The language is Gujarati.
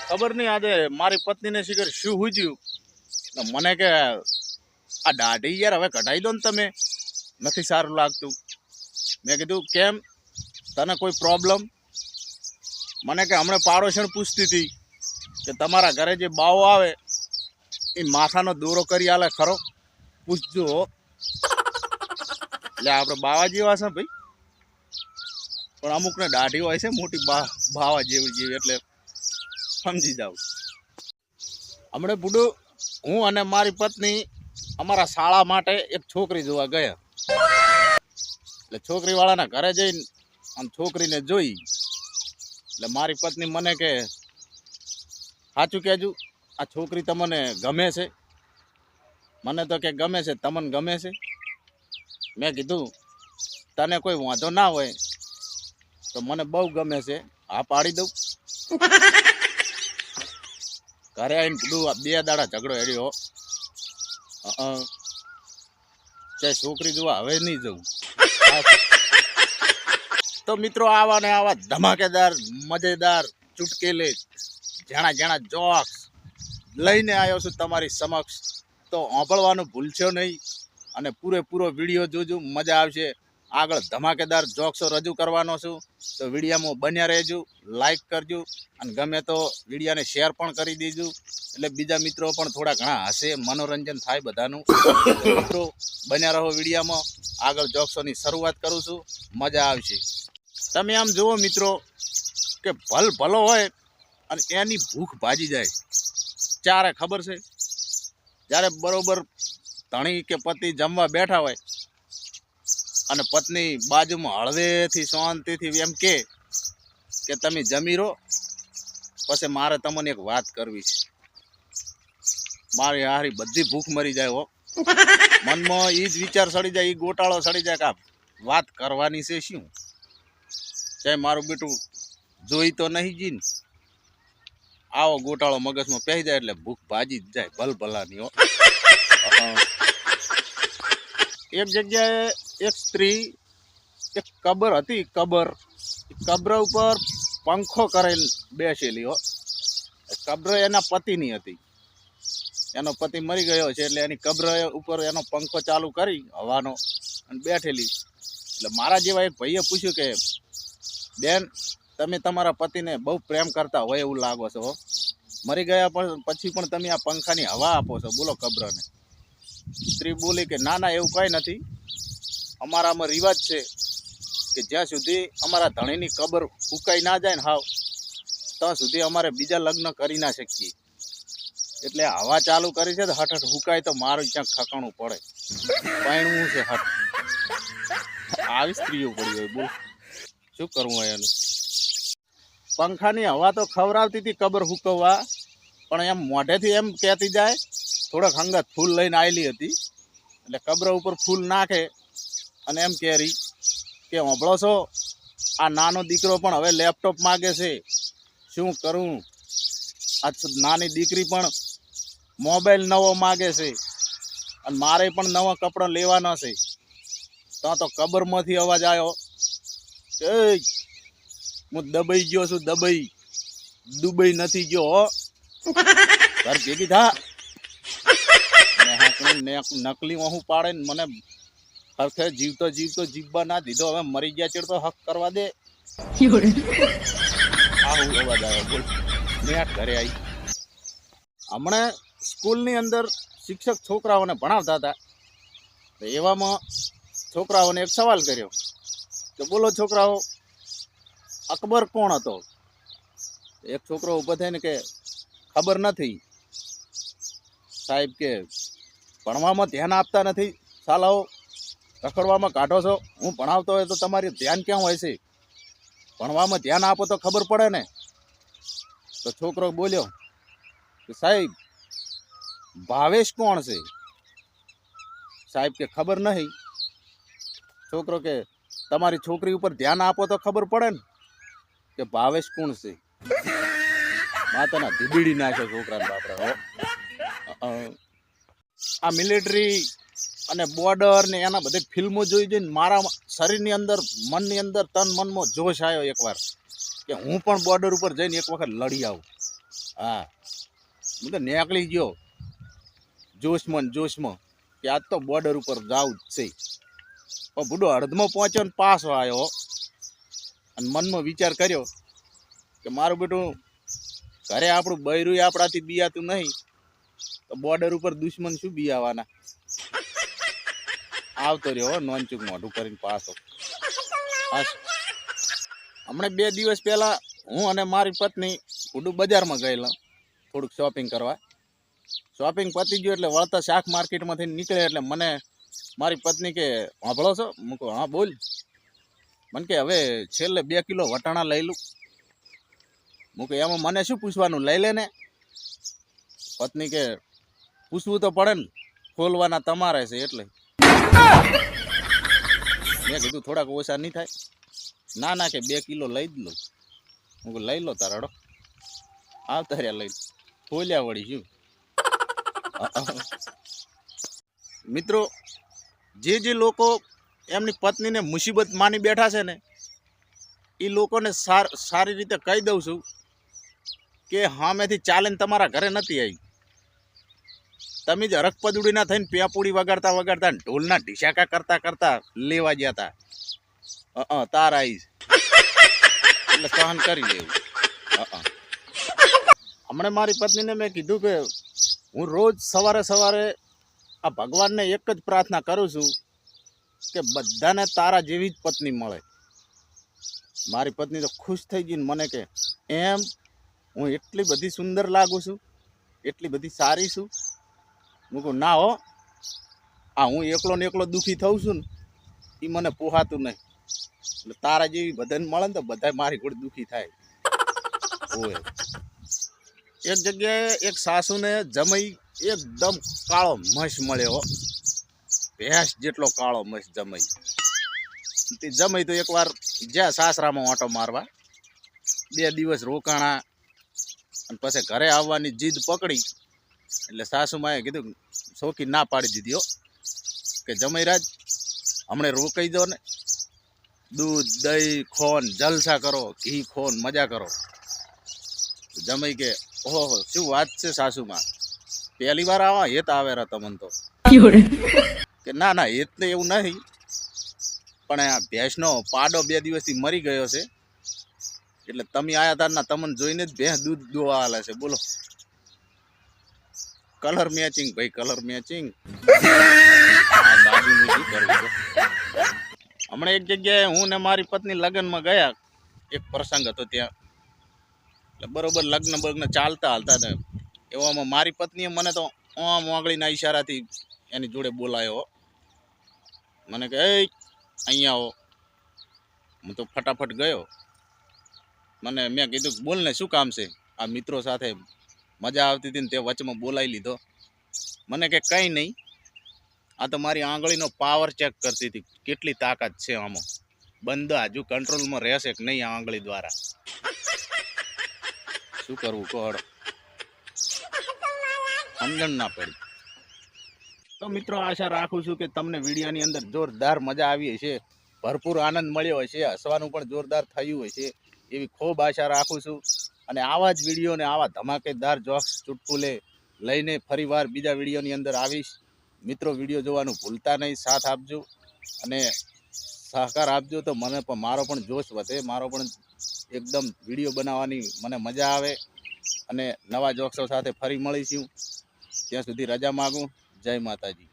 ખબર નહીં આજે મારી પત્નીને શિખર શું હુજ્યું ને મને કે આ દાઢી યાર હવે કઢાઈ દો ને તમે, નથી સારું લાગતું. મેં કીધું કેમ, તને કોઈ પ્રોબ્લેમ? મને કે હમણાં પાડોશણ પૂછતી હતી કે તમારા ઘરે જે બાવો આવે એ માથાનો દોરો કરી આલે ખરો, પૂછજો. એટલે આપણે બાવા જેવા છે ભાઈ, પણ અમુકને દાઢી હોય છે મોટી બાવા જેવી એટલે સમજી જાવ. હમણાં બુડું હું અને મારી પત્ની અમારા શાળા માટે એક છોકરી જોવા ગયા. એટલે છોકરી વાળાના ઘરે જઈને આમ છોકરીને જોઈ એટલે મારી પત્ની મને કે સાચું કહેજો, આ છોકરી તમને ગમે છે? મને તો કે ગમે છે. તમને ગમે છે? મેં કીધું તને કોઈ વાંધો ના હોય તો મને બહુ ગમે છે, હા પાડી દઉં. ઘરે આવીને કીધું 2 દાડા ઝઘડો હેડ્યો, ચાહે છોકરી જોવા હવે નહીં જવું. તો મિત્રો આવા ને આવા ધમાકેદાર મજેદાર ચુટકેલે જાણા જોક્સ લઈને આવ્યો છું તમારી સમક્ષ. તો સાંભળવાનું ભૂલશો નહીં અને પૂરેપૂરો વિડીયો જોજો, મજા આવશે. આગળ ધમાકેદાર જોક્સો રજૂ કરવાનો છું, તો વિડીયામાં બન્યા રહેજો, લાઈક કરજો અને ગમે તો વિડીયાને શેર પણ કરી દેજો, એટલે બીજા મિત્રો પણ થોડા ઘણા હશે, મનોરંજન થાય બધાનું. મિત્રો બન્યા રહો વિડીયામાં, આગળ જોક્સોની શરૂઆત કરું છું, મજા આવશે. તમે આમ જુઓ મિત્રો કે ભલો હોય અને એની ભૂખ ભાજી જાય ચારે ખબર છે. જ્યારે બરોબર ધણી કે પતિ જમવા બેઠા હોય અને પત્ની બાજુમાં હળવેથી શાંતિથી એમ કે તમે જમી રહો, પછી મારે તમને એક વાત કરવી છે. મારી હારી બધી ભૂખ મરી જાય હો, મનમાં એ જ વિચાર સડી જાય, એ ગોટાળો સડી જાય કે આ વાત કરવાની છે શું. ચાહે મારું બેટું જોઈ તો નહીં જી ને, આવો ગોટાળો મગજમાં પહેરી જાય એટલે ભૂખ ભાજી જ જાય ભલભલાની હો. એક જગ્યાએ એક સ્ત્રી એક કબર હતી, કબ્ર ઉપર પંખો કરેલ બેસેલી હો. કબ્ર એના પતિની હતી, એનો પતિ મરી ગયો છે એટલે એની કબ્ર ઉપર એનો પંખો ચાલુ કરી હવાનો અને બેઠેલી. એટલે મારા જેવા એક ભાઈએ પૂછ્યું કે બેન, તમે તમારા પતિને બહુ પ્રેમ કરતા હોય એવું લાગો છો, મરી ગયા પછી પણ તમે આ પંખાની હવા આપો છો, બોલો કબ્રને. સ્ત્રી બોલી કે ના એવું કંઈ નથી, અમારામાં રિવાજ છે કે જ્યાં સુધી અમારા ધણીની કબર ફૂંકાઈ ના જાય ને હાવ, ત્યાં સુધી અમારે બીજા લગ્ન કરી ના શકીએ. એટલે હવા ચાલુ કરી છે તો હઠ ફૂંકાય તો મારું ક્યાંક ઠકાણું પડે, પાણવું છે હઠ. આવી સ્ત્રીઓ પડી હોય, બોલ શું કરવું હોય એનું. પંખાની હવા તો ખવડાવતી હતી કબર ફૂંકવવા, પણ એમ મોઢેથી એમ કહેતી જાય થોડાક હંગત ફૂલ લઈને આવેલી હતી. એટલે કબ્ર ઉપર ફૂલ નાખે અને એમ કહેરી કે હોંભળો છો, આ નાનો દીકરો પણ હવે લેપટોપ માગે છે, શું કરું? આ નાની દીકરી પણ મોબાઈલ નવો માગે છે અને મારે પણ નવા કપડાં લેવાના છે. તો કબરમાંથી અવાજ આવ્યો, એ હું દબાઈ ગયો છું, દુબઈ નથી ગયો હો, ઘર ભેગી થા. નકલી હું પાડે ને મને હરખે જીવતો જીવવા ના દીધો, હવે મરી ગયા ચેડ તો હક કરવા દે. આવું અવાજ આવ્યો, બોલ. મેં ઘરે આવી. હમણાં સ્કૂલની અંદર શિક્ષક છોકરાઓને ભણાવતા હતા, તો એવામાં છોકરાઓને એક સવાલ કર્યો કે બોલો છોકરાઓ, અકબર કોણ હતો? એક છોકરો ઊભો થઈને કે ખબર નથી સાહેબ, કે ભણવામાં ધ્યાન આપતા નથી, સાલાઓ રખડવામાં કાઢો છો, હું ભણાવતો હોય તો તમારી ધ્યાન ક્યાં હોય છે? ભણવામાં ધ્યાન આપો તો ખબર પડે ને. તો છોકરો બોલ્યો કે સાહેબ ભાવેશ કોણ છે? સાહેબ કે ખબર નહીં. છોકરો કે તમારી છોકરી ઉપર ધ્યાન આપો તો ખબર પડે ને કે ભાવેશ કોણ છે. માતાના ધીબીડી નાખ્યો છોકરાને બાપરા હો. આ મિલિટરી અને બોર્ડર ને એના બધી ફિલ્મો જોઈ જોઈને મારા શરીરની અંદર, મનની અંદર, તન મનમાં જોશ આવ્યો એકવાર કે હું પણ બોર્ડર ઉપર જઈને એક વખત લડી આવું. હા, હું તો નીકળી ગયો જોશમાં કે આજ તો બોર્ડર ઉપર જાવું જ છે. પણ બુડો અડધમાં પહોંચ્યો ને પાછો આવ્યો અને મનમાં વિચાર કર્યો કે મારું બેટું ઘરે આપણું બૈરું આપણાથી બિયાતું નહીં તો બોર્ડર ઉપર દુશ્મન શું બિયાવાના. આવતો રહ્યો નોનચૂક મોઢું કરીને પાછો. હમણાં 2 દિવસ પહેલા હું અને મારી પત્ની ઉડું બજારમાં ગયેલા થોડુંક શોપિંગ કરવા. શોપિંગ પતી ગયું એટલે વળતા શાક માર્કેટમાંથી નીકળે એટલે મને મારી પત્ની કે સાંભળો છો? હું કહું હા બોલ. મને કે હવે છેલ્લે 2 કિલો વટાણા લઈ લઉં. હું કે એમાં મને શું પૂછવાનું, લઈ લે ને. પત્ની કે પૂછવું તો પડે ને, ખોલવાના તમારે છે એટલે. મેં કીધું થોડાક ઓછા નહીં થાય? ના કે 2 કિલો લઈ જ લઉં. હું કહું લઈ લો તારાડો. આવતા રહ્યા લઈ ખોલ્યા વળી શું. મિત્રો, જે લોકો એમની પત્નીને મુસીબત માની બેઠા છે ને, એ લોકોને સારી રીતે કહી દઉં છું કે હામેથી ચાલીને તમારા ઘરે નથી આવી. તમે જ રખપદુડીના થઈને પેપુડી વગાડતા ઢોલના ઢીસાકા કરતા લેવા ગયા હતા. તાર આવીશ એટલે સહન કરી લેવું. હમણાં મારી પત્નીને મેં કીધું કે હું રોજ સવારે આ ભગવાનને એક જ પ્રાર્થના કરું છું કે બધાને તારા જેવી જ પત્ની મળે. મારી પત્ની તો ખુશ થઈ ગઈ ને મને કે એમ હું એટલી બધી સુંદર લાગુ છું, એટલી બધી સારી છું. હું કહું ના હો, આ હું એકલો દુઃખી થઉં છું ને એ મને પોહાતું નહીં. એટલે તારા જેવી બધાને મળે ને તો બધા મારી જોડે દુઃખી થાય. હોય એક જગ્યાએ એક સાસુને જમાઈ એકદમ કાળો મસ મળ્યો, ભેંસ જેટલો કાળો મસ જમાઈ. તે જમાઈ તો એકવાર જ્યાં સાસરામાં ઓટો મારવા, 2 દિવસ રોકાણા અને પછી ઘરે આવવાની જીદ પકડી. એટલે સાસુમાએ કીધું, શોખી ના પાડી દીધી હો કે જમાઈરાજ હમણે રોકાઈ દો ને, દૂધ દહીં ખોન જલસા કરો, ઘી ખોન મજા કરો. જમાઈ કે ઓહો શું વાત છે સાસુમાં, પહેલી વાર આવા હેત આવે રહ્યા તમને તો. કે ના હેત તો એવું નહીં, પણ આ ભેંસનો પાડો 2 દિવસથી મરી ગયો છે એટલે તમે આયા તારના તમને જોઈને જ ભેંસ દૂધ દોવા આલે છે. બોલો, કલર મેચિંગ ભાઈ, કલર મેચિંગ. હમણાં એક જગ્યાએ હું ને મારી પત્ની લગ્નમાં ગયા, એક પ્રસંગ હતો ત્યાં. એટલે બરોબર લગ્ન ચાલતા હાલતા ને એવામાં મારી પત્નીએ મને તો આમ આંગળીના ઈશારાથી એની જોડે બોલાયો. મને કે એ અહીંયા આવો. હું તો ફટાફટ ગયો. મેં કીધું બોલ ને શું કામ છે? આ મિત્રો સાથે મજા આવતી હતી ને તે વચમાં બોલાવી લીધો. મને કે કંઈ નહીં, આ તો મારી આંગળીનો પાવર ચેક કરતી હતી, કેટલી તાકાત છે આમાં, બંધ હજુ કંટ્રોલમાં રહેશે કે નહીં આ આંગળી દ્વારા. શું કરવું કહો, સમજણ ના પડી. તો મિત્રો, આશા રાખું છું કે તમને વિડીયોની અંદર જોરદાર મજા આવી હશે, ભરપૂર આનંદ મળ્યો હશે, હસવાનું પણ જોરદાર થયું હશે એવી ખૂબ આશા રાખું છું. અને આવા જ વિડીયોને આવા ધમાકેદાર જોક્સ ચુટકુલે લઈને ફરીવાર બીજા વિડીયોની અંદર આવીશ. મિત્રો, વિડીયો જોવાનું ભૂલતા નહીં, સાથ આપજો અને સહકાર આપજો તો મને પણ મારો પણ જોશ વધે, મારો પણ એકદમ વિડીયો બનાવવાની મને મજા આવે. અને નવા જોક્સો સાથે ફરી મળીશું. ત્યાં સુધી રજા માગું. જય માતાજી.